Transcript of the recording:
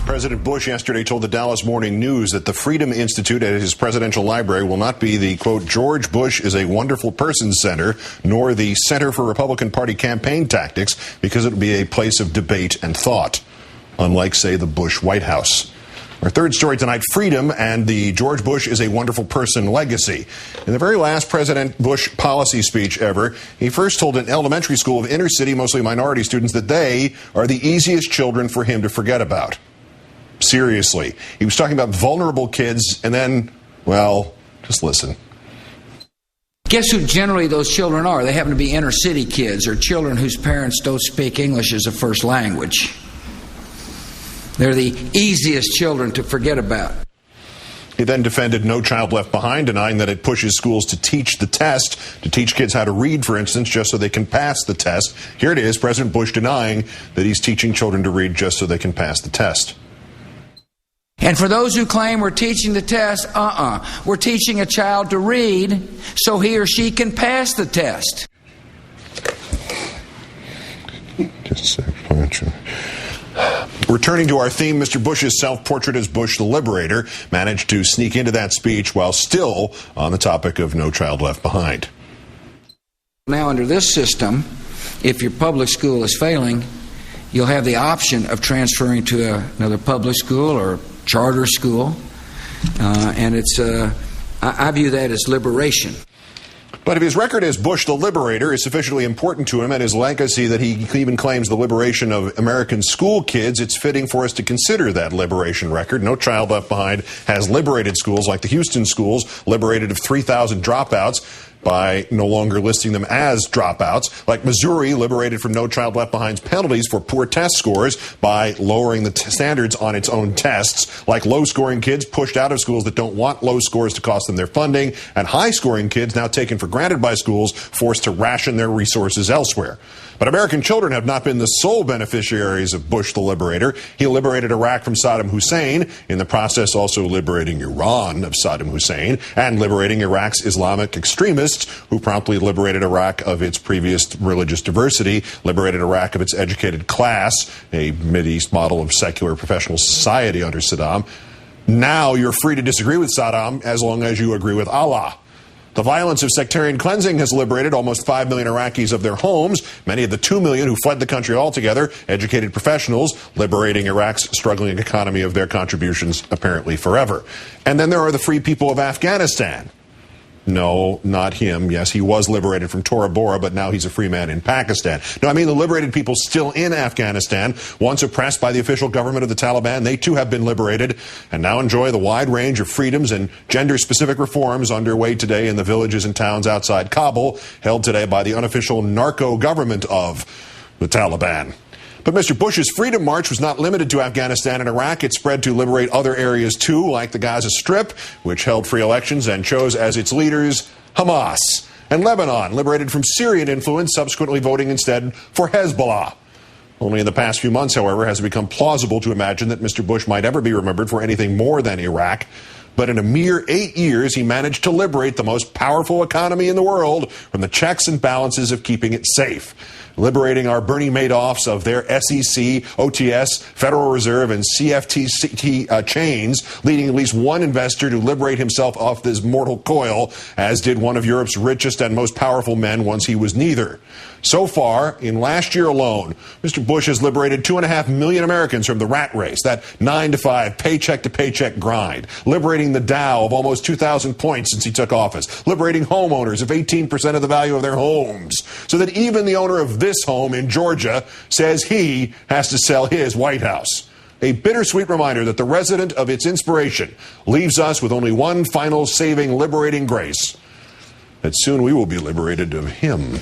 President Bush yesterday told the Dallas Morning News that the Freedom Institute at his presidential library will not be the, quote, George Bush is a wonderful person center, nor the Center for Republican Party campaign tactics, because it will be a place of debate and thought, unlike, say, the Bush White House. Our third story tonight, Freedom and the George Bush is a wonderful person legacy. In the very last President Bush policy speech ever, he first told an elementary school of inner city, mostly minority students, that they are the easiest children for him to forget about. Seriously. He was talking about vulnerable kids, and then, well, just listen. Guess who generally those children are? They happen to be inner city kids or children whose parents don't speak English as a first language. They're the easiest children to forget about. He then defended No Child Left Behind, denying that it pushes schools to teach the test, to teach kids how to read, for instance, just so they can pass the test. Here it is, President Bush denying that he's teaching children to read just so they can pass the test. And for those who claim we're teaching the test, we're teaching a child to read so he or she can pass the test. Just a second. Returning to our theme, Mr. Bush's self-portrait as Bush the Liberator managed to sneak into that speech while still on the topic of No Child Left Behind. Now, under this system, if your public school is failing, you'll have the option of transferring to another public school or charter school, and I view that as liberation. But if his record as Bush the Liberator is sufficiently important to him and his legacy that he even claims the liberation of American school kids, it's fitting for us to consider that liberation record. No Child Left Behind has liberated schools like the Houston schools, liberated of 3,000 dropouts by no longer listing them as dropouts, like Missouri, liberated from No Child Left Behind's penalties for poor test scores by lowering the standards on its own tests, like low-scoring kids pushed out of schools that don't want low scores to cost them their funding, and high-scoring kids now taken for granted by schools forced to ration their resources elsewhere. But American children have not been the sole beneficiaries of Bush the Liberator. He liberated Iraq from Saddam Hussein, in the process also liberating Iran of Saddam Hussein, and liberating Iraq's Islamic extremists, who promptly liberated Iraq of its previous religious diversity, liberated Iraq of its educated class, a Mideast model of secular professional society under Saddam. Now you're free to disagree with Saddam as long as you agree with Allah. The violence of sectarian cleansing has liberated almost 5 million Iraqis of their homes, many of the 2 million who fled the country altogether, educated professionals, liberating Iraq's struggling economy of their contributions apparently forever. And then there are the free people of Afghanistan. No, not him. Yes, he was liberated from Tora Bora, but now he's a free man in Pakistan. No, I mean the liberated people still in Afghanistan, once oppressed by the official government of the Taliban. They too have been liberated and now enjoy the wide range of freedoms and gender-specific reforms underway today in the villages and towns outside Kabul, held today by the unofficial narco government of the Taliban. But Mr. Bush's Freedom March was not limited to Afghanistan and Iraq. It spread to liberate other areas, too, like the Gaza Strip, which held free elections and chose as its leaders Hamas. And Lebanon, liberated from Syrian influence, subsequently voting instead for Hezbollah. Only in the past few months, however, has it become plausible to imagine that Mr. Bush might ever be remembered for anything more than Iraq. But in a mere 8 years, he managed to liberate the most powerful economy in the world from the checks and balances of keeping it safe, liberating our Bernie Madoffs of their SEC, OTS, Federal Reserve, and CFTC chains, leading at least one investor to liberate himself off this mortal coil, as did one of Europe's richest and most powerful men once he was neither. So far, in last year alone, Mr. Bush has liberated 2.5 million Americans from the rat race, that 9-to-5, paycheck-to-paycheck grind, liberating the Dow of almost 2,000 points since he took office, liberating homeowners of 18% of the value of their homes, so that even the owner of this home in Georgia says he has to sell his White House. A bittersweet reminder that the resident of its inspiration leaves us with only one final saving, liberating grace, that soon we will be liberated of him.